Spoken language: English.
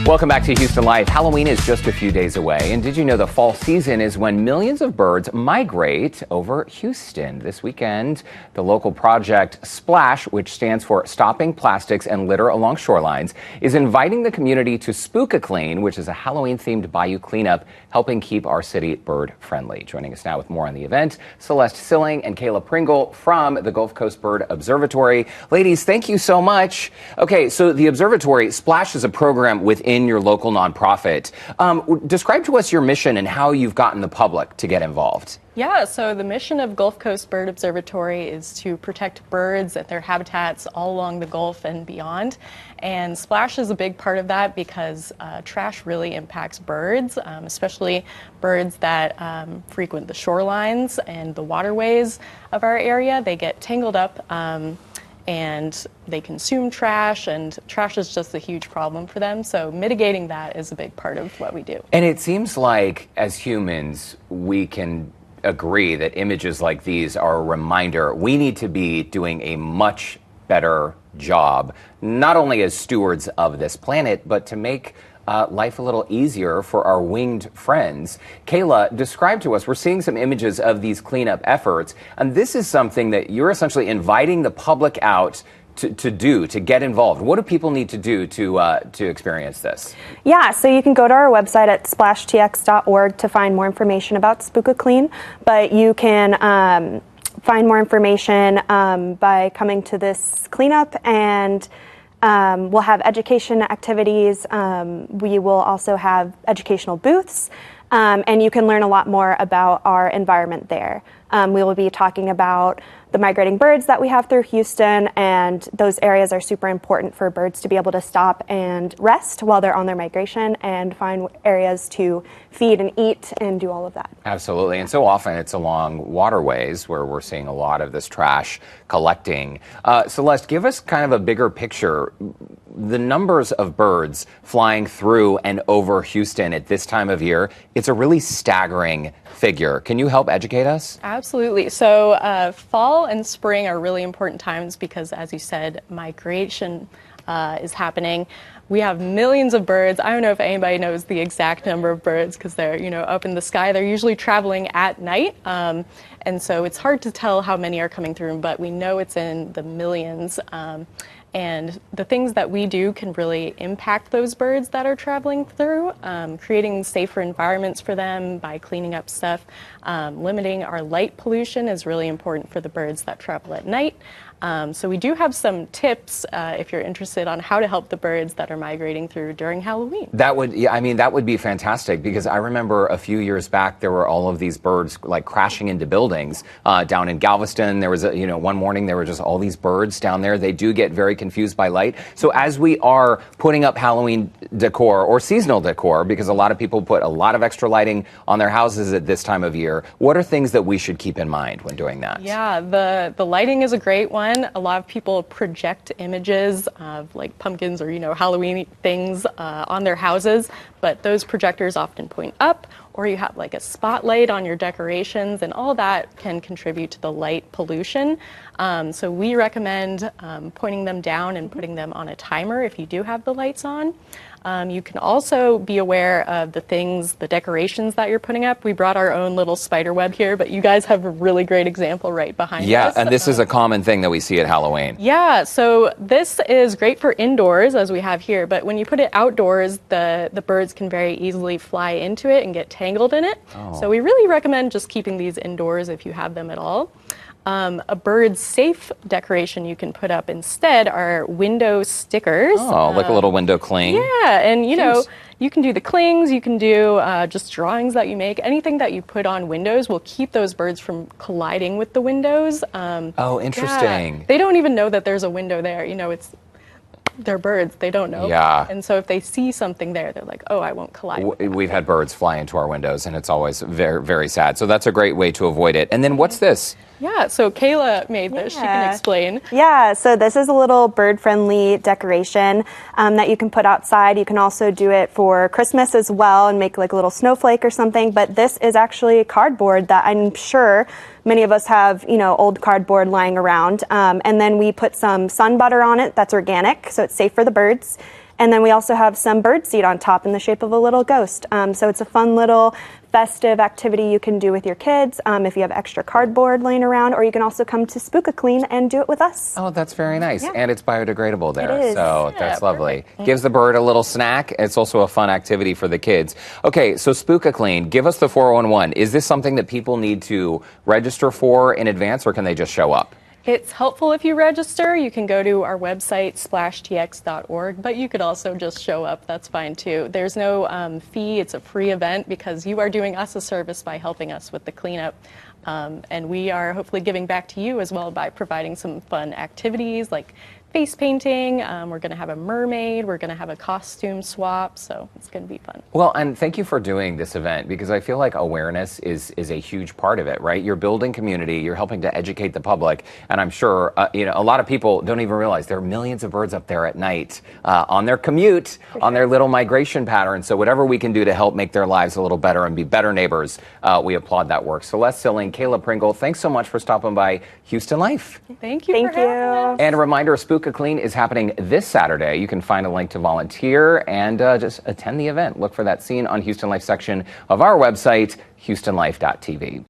Welcome back to Houston Life. Halloween is just a few days away, and did you know the fall season is when millions of birds migrate over Houston? This weekend, the local project Splash, which stands for Stopping Plastics and Litter Along Shorelines, is inviting the community to Spook-A-Clean, which is a Halloween-themed bayou cleanup, helping keep our city bird-friendly. Joining us now with more on the event, Celeste Silling and Kayla Pringle from the Gulf Coast Bird Observatory. Ladies, thank you so much. Okay, so the observatory, Splash, is a program within your local nonprofit. Describe to us your mission and how you've gotten the public to get involved. Yeah, so the mission of Gulf Coast Bird Observatory is to protect birds and their habitats all along the Gulf and beyond. And Splash is a big part of that because trash really impacts birds, especially birds that frequent the shorelines and the waterways of our area. They get tangled up and they consume trash, and trash is just a huge problem for them. So mitigating that is a big part of what we do. And it seems like as humans, we can agree that images like these are a reminder we need to be doing a much better job, not only as stewards of this planet, but to make life a little easier for our winged friends. Kayla, describe to us, we're seeing some images of these cleanup efforts, and this is something that you're essentially inviting the public out to get involved. What do people need to do to experience this? Yeah, so you can go to our website at splashtx.org to find more information about Spook-A-Clean, but you can find more information by coming to this cleanup, and we'll have education activities. We will also have educational booths, and you can learn a lot more about our environment there. We will be talking about the migrating birds that we have through Houston, and those areas are super important for birds to be able to stop and rest while they're on their migration and find areas to feed and eat and do all of that. Absolutely, and so often it's along waterways where we're seeing a lot of this trash collecting. Celeste, give us kind of a bigger picture. The numbers of birds flying through and over Houston at this time of year, it's a really staggering figure. Can you help educate us? Absolutely. So fall and spring are really important times because, as you said, migration is happening. We have millions of birds. I don't know if anybody knows the exact number of birds because they're, up in the sky. They're usually traveling at night. And so it's hard to tell how many are coming through, but we know it's in the millions. And the things that we do can really impact those birds that are traveling through, creating safer environments for them by cleaning up stuff. Limiting our light pollution is really important for the birds that travel at night. So we do have some tips if you're interested on how to help the birds that are migrating through during Halloween. That would be fantastic, because I remember a few years back there were all of these birds like crashing into buildings down in Galveston. There was one morning there were just all these birds down there. They do get very confused by light. So as we are putting up Halloween decor or seasonal decor, because a lot of people put a lot of extra lighting on their houses at this time of year, what are things that we should keep in mind when doing that? Yeah, the lighting is a great one. A lot of people project images of like pumpkins or Halloween things on their houses, but those projectors often point up, or you have like a spotlight on your decorations, and all that can contribute to the light pollution. So we recommend pointing them down and putting them on a timer if you do have the lights on. You can also be aware of the decorations that you're putting up. We brought our own little spider web here, but you guys have a really great example right behind us. Yeah, and this is a common thing that we see at Halloween. Yeah, so this is great for indoors, as we have here, but when you put it outdoors, the birds can very easily fly into it and get tangled in it. Oh. So we really recommend just keeping these indoors if you have them at all. A bird-safe decoration you can put up instead are window stickers. Oh, like a little window cling. Yeah, and you can do the clings, you can do just drawings that you make. Anything that you put on windows will keep those birds from colliding with the windows. Oh, interesting. Yeah, they don't even know that there's a window there. They're birds, they don't know. Yeah. And so if they see something there, they're like, oh, I won't collide. We've had birds fly into our windows, and it's always very, very sad. So that's a great way to avoid it. And then what's this? Yeah, so Kayla made this. She can explain. Yeah, so this is a little bird-friendly decoration that you can put outside. You can also do it for Christmas as well and make like a little snowflake or something. But this is actually cardboard that I'm sure many of us have, old cardboard lying around. And then we put some sun butter on it that's organic, so it's safe for the birds. And then we also have some bird seed on top in the shape of a little ghost. So it's a fun little festive activity you can do with your kids if you have extra cardboard laying around, or you can also come to Spook-A-Clean and do it with us. Oh, that's very nice. Yeah. And it's biodegradable there. It is. So Yeah, that's lovely. perfect. Gives the bird a little snack. It's also a fun activity for the kids. Okay, so Spook-A-Clean, give us the 411. Is this something that people need to register for in advance, or can they just show up? It's helpful if you register. You can go to our website, splashtx.org, but you could also just show up. That's fine too. There's no fee. It's a free event because you are doing us a service by helping us with the cleanup. And we are hopefully giving back to you as well by providing some fun activities like face painting. We're going to have a mermaid. We're going to have a costume swap. So it's going to be fun. Well, and thank you for doing this event, because I feel like awareness is a huge part of it, right? You're building community, you're helping to educate the public, and I'm sure a lot of people don't even realize there are millions of birds up there at night on their commute, on their little migration pattern. So whatever we can do to help make their lives a little better and be better neighbors, we applaud that work. Celeste Silling, Kayla Pringle, thanks so much for stopping by Houston Life. Thank you Thank for having us. And a reminder, Spook-A-Clean is happening this Saturday. You can find a link to volunteer and just attend the event. Look for that scene on Houston Life section of our website, houstonlife.tv.